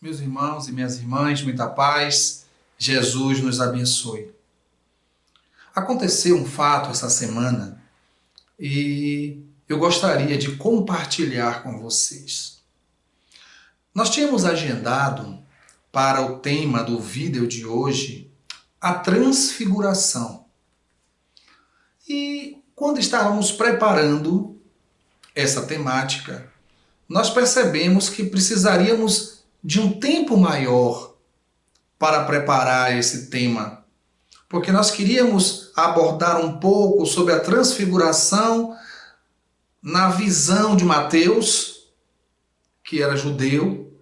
Meus irmãos e minhas irmãs, muita paz, Jesus nos abençoe. Aconteceu um fato essa semana e eu gostaria de compartilhar com vocês. Nós tínhamos agendado para o tema do vídeo de hoje a transfiguração. E quando estávamos preparando essa temática, nós percebemos que precisaríamos de um tempo maior para preparar esse tema, porque nós queríamos abordar um pouco sobre a transfiguração na visão de Mateus, que era judeu,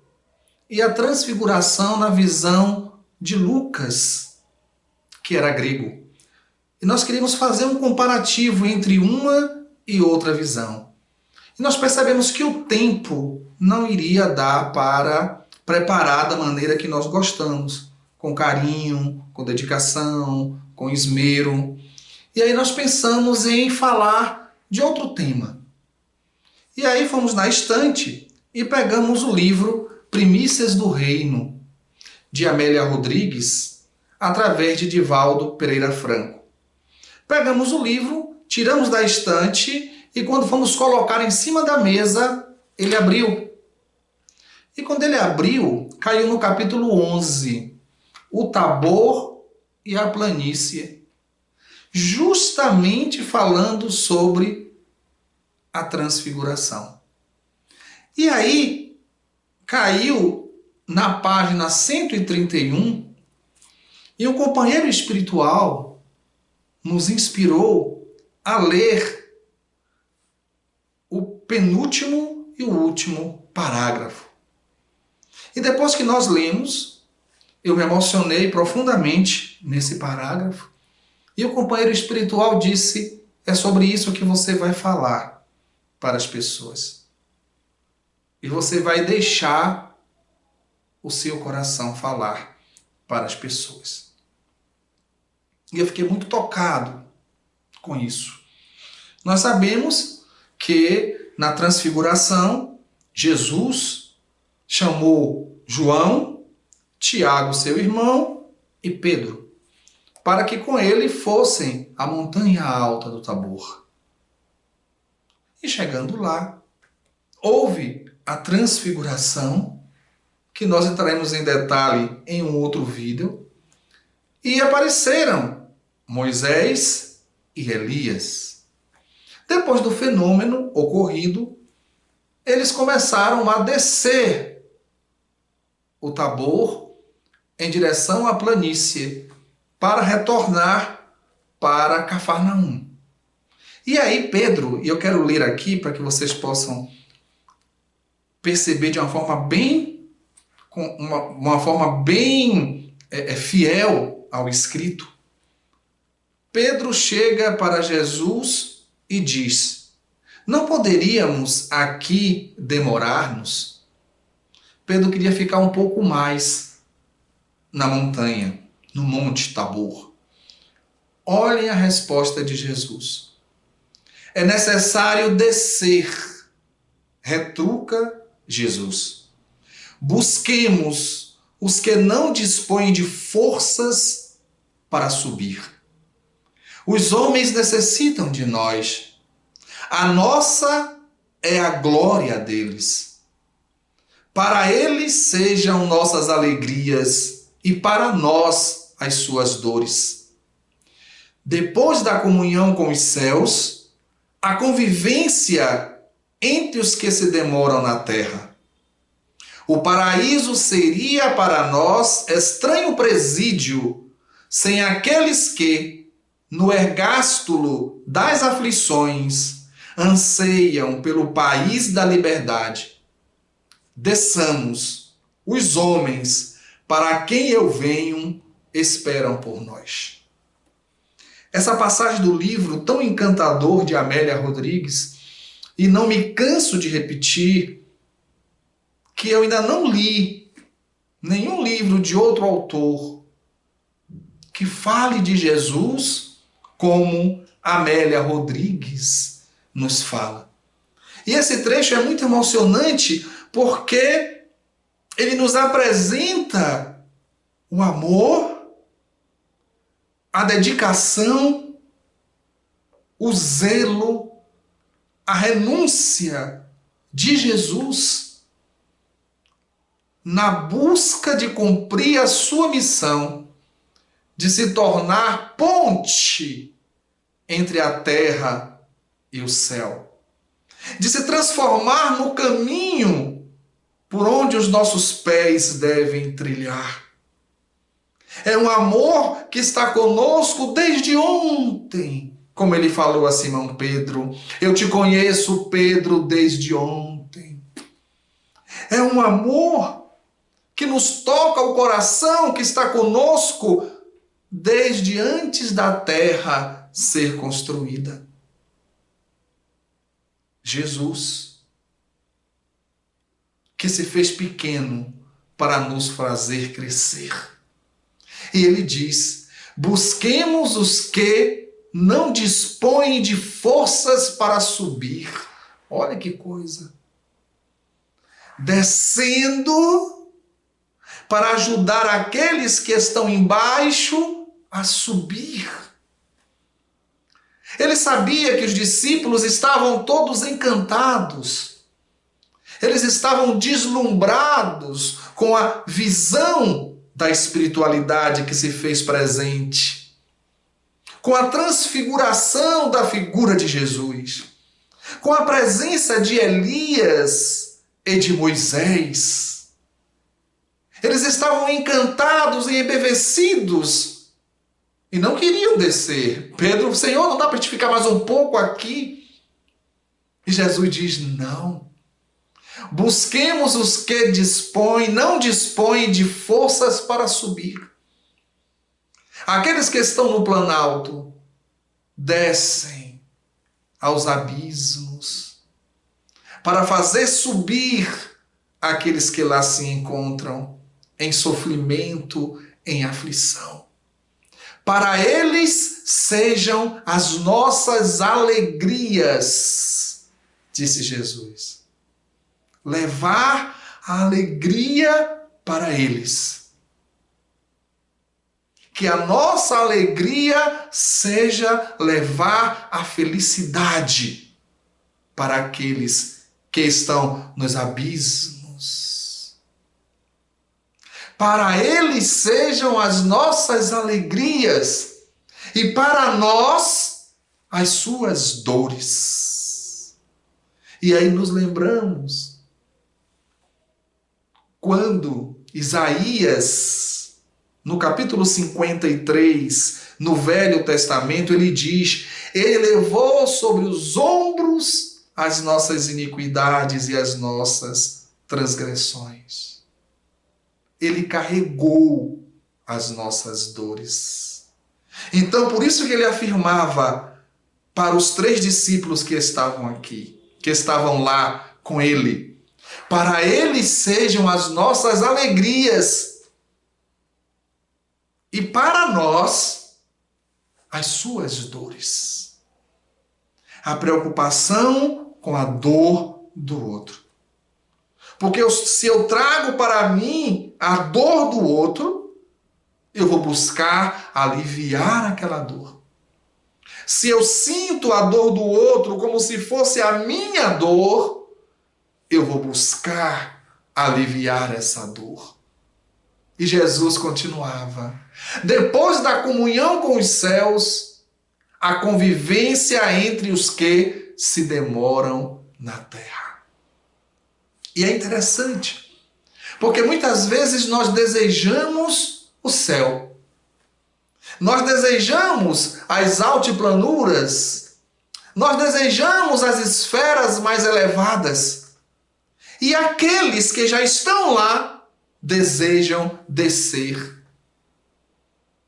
e a transfiguração na visão de Lucas, que era grego. E nós queríamos fazer um comparativo entre uma e outra visão. E nós percebemos que o tempo não iria dar para preparar da maneira que nós gostamos, com carinho, com dedicação, com esmero. E aí nós pensamos em falar de outro tema. E aí fomos na estante e pegamos o livro Primícias do Reino, de Amélia Rodrigues, através de Divaldo Pereira Franco. Pegamos o livro, tiramos da estante e quando fomos colocar em cima da mesa, ele abriu. E quando ele abriu, caiu no capítulo 11, o Tabor e a planície, justamente falando sobre a transfiguração. E aí, caiu na página 131, e o companheiro espiritual nos inspirou a ler o penúltimo e o último parágrafo. E depois que nós lemos, eu me emocionei profundamente nesse parágrafo. E o companheiro espiritual disse, é sobre isso que você vai falar para as pessoas. E você vai deixar o seu coração falar para as pessoas. E eu fiquei muito tocado com isso. Nós sabemos que na transfiguração, Jesus chamou João, Tiago, seu irmão, e Pedro, para que com ele fossem à montanha alta do Tabor. E chegando lá, houve a transfiguração, que nós entraremos em detalhe em um outro vídeo, e apareceram Moisés e Elias. Depois do fenômeno ocorrido, eles começaram a descer o Tabor em direção à planície para retornar para Cafarnaum. E aí Pedro, e eu quero ler aqui para que vocês possam perceber de uma forma bem fiel ao escrito. Pedro chega para Jesus e diz: não poderíamos aqui demorar-nos? Pedro queria ficar um pouco mais na montanha, no Monte Tabor. Olhem a resposta de Jesus. É necessário descer, retruca Jesus. Busquemos os que não dispõem de forças para subir. Os homens necessitam de nós. A nossa é a glória deles. Para eles sejam nossas alegrias e para nós as suas dores. Depois da comunhão com os céus, a convivência entre os que se demoram na terra. O paraíso seria para nós estranho presídio, sem aqueles que, no ergástulo das aflições, anseiam pelo país da liberdade. Desçamos, os homens, para quem eu venho, esperam por nós. Essa passagem do livro tão encantador de Amélia Rodrigues, e não me canso de repetir, que eu ainda não li nenhum livro de outro autor que fale de Jesus como Amélia Rodrigues nos fala. E esse trecho é muito emocionante porque ele nos apresenta o amor, a dedicação, o zelo, a renúncia de Jesus na busca de cumprir a sua missão, de se tornar ponte entre a terra e o céu, de se transformar no caminho por onde os nossos pés devem trilhar. É um amor que está conosco desde ontem, como ele falou a Simão Pedro. Eu te conheço, Pedro, desde ontem. É um amor que nos toca o coração, que está conosco desde antes da terra ser construída. Jesus, que se fez pequeno para nos fazer crescer. E ele diz: busquemos os que não dispõem de forças para subir. Olha que coisa. Descendo para ajudar aqueles que estão embaixo a subir. Ele sabia que os discípulos estavam todos encantados. Eles estavam deslumbrados com a visão da espiritualidade que se fez presente, com a transfiguração da figura de Jesus, com a presença de Elias e de Moisés. Eles estavam encantados e embevecidos e não queriam descer. Pedro: Senhor, não dá para a gente ficar mais um pouco aqui? E Jesus diz: não. Busquemos os que não dispõem de forças para subir. Aqueles que estão no planalto descem aos abismos para fazer subir aqueles que lá se encontram em sofrimento, em aflição. Para eles sejam as nossas alegrias, disse Jesus. Levar a alegria para eles. Que a nossa alegria seja levar a felicidade para aqueles que estão nos abismos. Para eles sejam as nossas alegrias e para nós as suas dores. E aí nos lembramos quando Isaías, no capítulo 53, no Velho Testamento, ele diz: ele levou sobre os ombros as nossas iniquidades e as nossas transgressões. Ele carregou as nossas dores. Então, por isso que ele afirmava para os 3 discípulos que estavam aqui, que estavam lá com ele: para eles sejam as nossas alegrias e para nós as suas dores. A preocupação com a dor do outro. Porque se eu trago para mim a dor do outro, eu vou buscar aliviar aquela dor. Se eu sinto a dor do outro como se fosse a minha dor, eu vou buscar aliviar essa dor. E Jesus continuava: depois da comunhão com os céus, a convivência entre os que se demoram na terra. E é interessante, porque muitas vezes nós desejamos o céu. Nós desejamos as altiplanuras. Nós desejamos as esferas mais elevadas. E aqueles que já estão lá desejam descer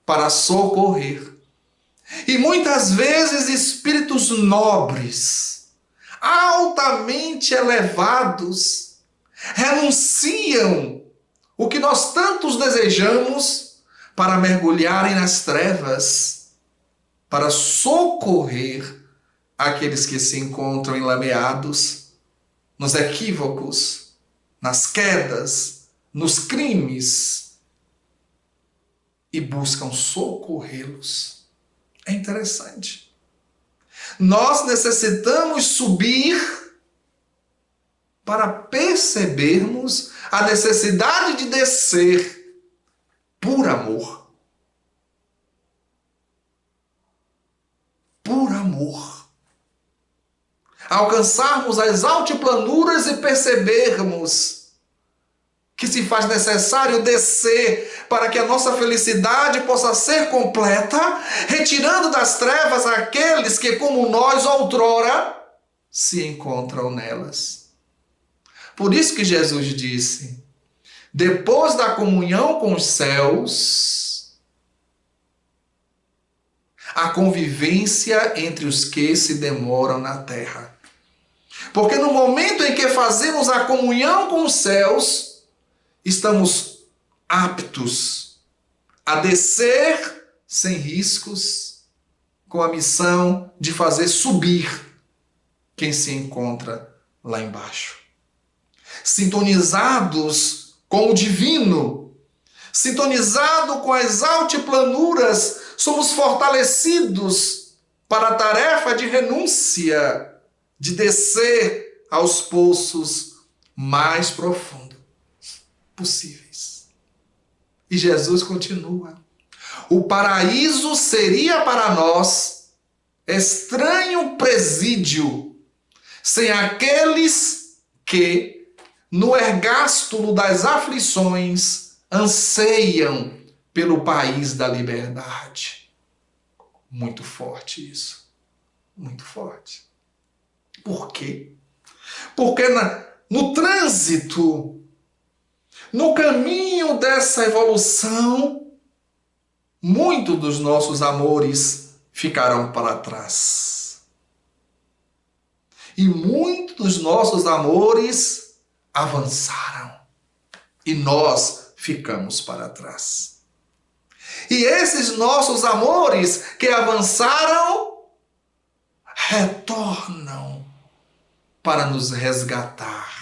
para socorrer. E muitas vezes espíritos nobres, altamente elevados, renunciam o que nós tantos desejamos para mergulharem nas trevas, para socorrer aqueles que se encontram enlameados nos equívocos, nas quedas, nos crimes e buscam socorrê-los. É interessante. Nós necessitamos subir para percebermos a necessidade de descer por amor. Por amor. Alcançarmos as altiplanuras e percebermos que se faz necessário descer para que a nossa felicidade possa ser completa, retirando das trevas aqueles que, como nós outrora, se encontram nelas. Por isso que Jesus disse, depois da comunhão com os céus, a convivência entre os que se demoram na terra. Porque no momento em que fazemos a comunhão com os céus, estamos aptos a descer sem riscos, com a missão de fazer subir quem se encontra lá embaixo. Sintonizados com o divino, sintonizado com as altiplanuras, somos fortalecidos para a tarefa de renúncia, de descer aos poços mais profundos possíveis. E Jesus continua. O paraíso seria para nós estranho presídio, sem aqueles que, no ergástulo das aflições, anseiam pelo país da liberdade. Muito forte isso. Muito forte. Por quê? Porque no trânsito, no caminho dessa evolução, muitos dos nossos amores ficarão para trás. E muitos dos nossos amores avançaram. E nós ficamos para trás. E esses nossos amores que avançaram, retornam para nos resgatar.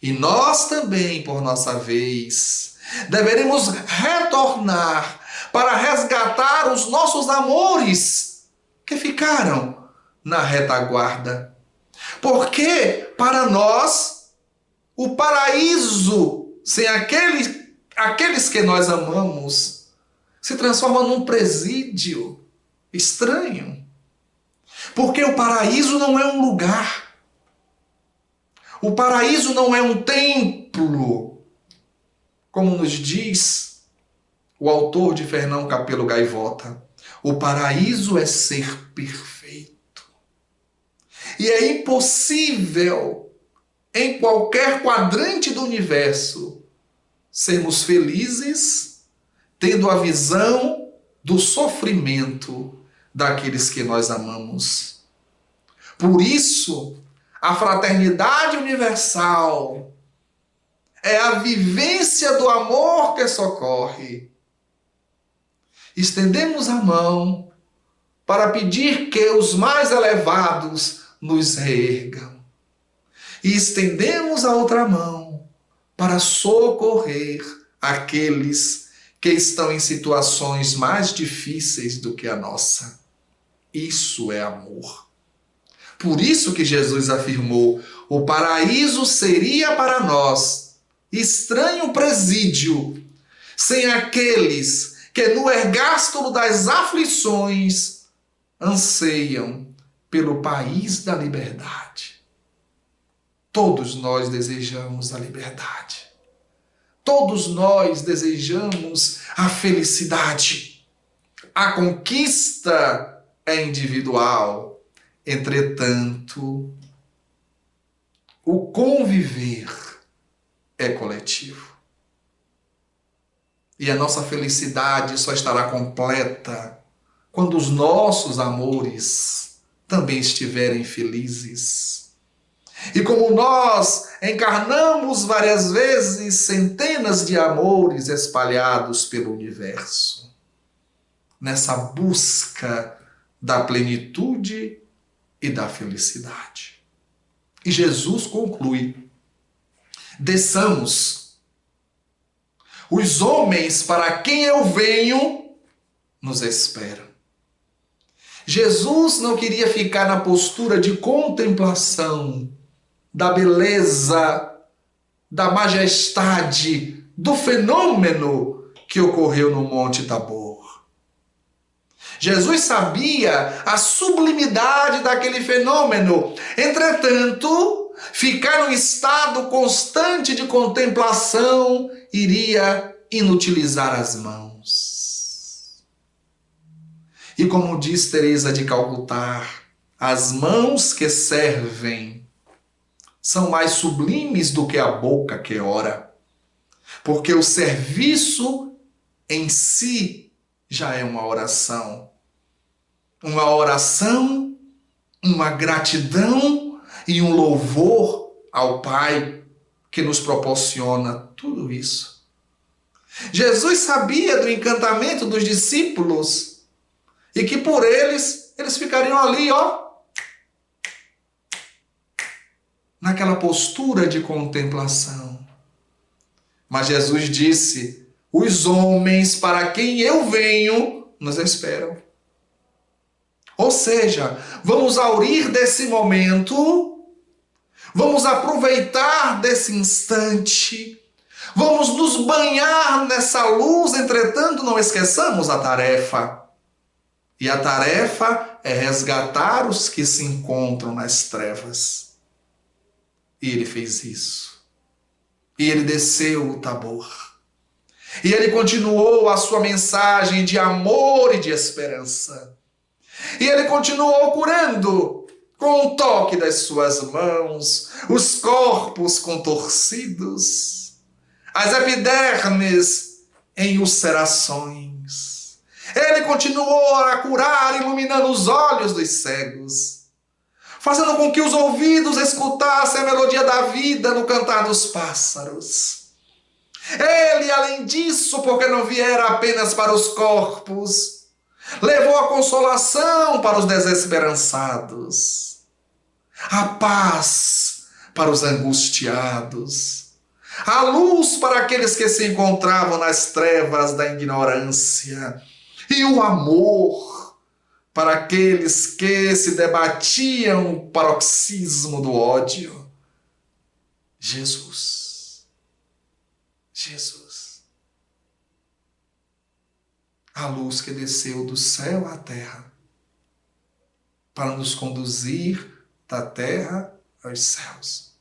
E nós também, por nossa vez, deveremos retornar para resgatar os nossos amores que ficaram na retaguarda. Porque, para nós, o paraíso, sem aqueles que nós amamos, se transforma num presídio estranho. Porque o paraíso não é um lugar. O paraíso não é um templo, como nos diz o autor de Fernão Capelo Gaivota. O paraíso é ser perfeito. E é impossível, em qualquer quadrante do universo, sermos felizes tendo a visão do sofrimento daqueles que nós amamos. Por isso, a fraternidade universal é a vivência do amor que socorre. Estendemos a mão para pedir que os mais elevados nos reergam. E estendemos a outra mão para socorrer aqueles que estão em situações mais difíceis do que a nossa. Isso é amor. Por isso que Jesus afirmou, o paraíso seria para nós estranho presídio, sem aqueles que no ergástulo das aflições anseiam pelo país da liberdade. Todos nós desejamos a liberdade. Todos nós desejamos a felicidade. A conquista é individual. Entretanto, o conviver é coletivo. E a nossa felicidade só estará completa quando os nossos amores também estiverem felizes. E como nós encarnamos várias vezes centenas de amores espalhados pelo universo, nessa busca da plenitude e da felicidade. E Jesus conclui: desçamos Os homens para quem eu venho nos esperam. Jesus não queria ficar na postura de contemplação da beleza, da majestade, do fenômeno que ocorreu no Monte Tabor. Jesus sabia a sublimidade daquele fenômeno. Entretanto, ficar num estado constante de contemplação iria inutilizar as mãos. E como diz Teresa de Calcutá, as mãos que servem são mais sublimes do que a boca que ora, porque o serviço em si já é uma oração. Uma oração, uma gratidão e um louvor ao Pai que nos proporciona tudo isso. Jesus sabia do encantamento dos discípulos e que por eles ficariam ali, naquela postura de contemplação. Mas Jesus disse: os homens para quem eu venho nos esperam. Ou seja, vamos aurir desse momento, vamos aproveitar desse instante, vamos nos banhar nessa luz, entretanto não esqueçamos a tarefa. E a tarefa é resgatar os que se encontram nas trevas. E ele fez isso. E ele desceu o Tabor. E ele continuou a sua mensagem de amor e de esperança. E ele continuou curando com o toque das suas mãos os corpos contorcidos, as epidermes em ulcerações. Ele continuou a curar, iluminando os olhos dos cegos, fazendo com que os ouvidos escutassem a melodia da vida no cantar dos pássaros. Ele, além disso, porque não viera apenas para os corpos, levou a consolação para os desesperançados, a paz para os angustiados, a luz para aqueles que se encontravam nas trevas da ignorância e o amor para aqueles que se debatiam no paroxismo do ódio. Jesus. A luz que desceu do céu à terra para nos conduzir da terra aos céus.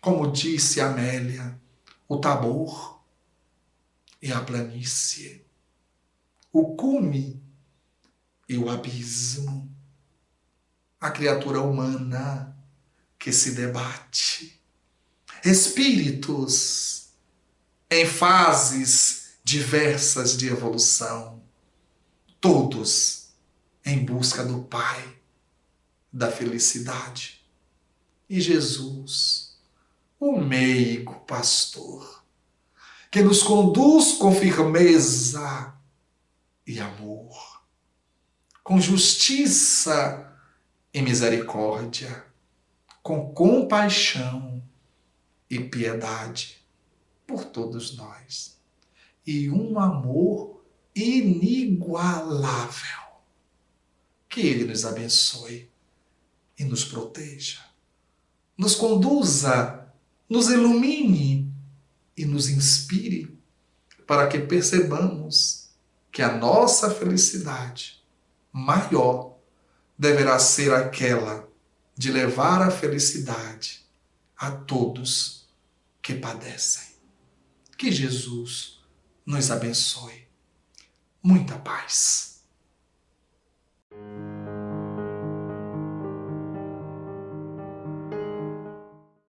Como disse Amélia, o Tabor e a planície, o cume e o abismo, a criatura humana que se debate, espíritos em fases diversas de evolução, todos em busca do Pai, da felicidade. E Jesus, o meigo pastor, que nos conduz com firmeza e amor, com justiça e misericórdia, com compaixão e piedade por todos nós. E um amor inigualável. Que Ele nos abençoe e nos proteja, nos conduza, nos ilumine e nos inspire para que percebamos que a nossa felicidade maior deverá ser aquela de levar a felicidade a todos que padecem. Que Jesus nos abençoe. Muita paz.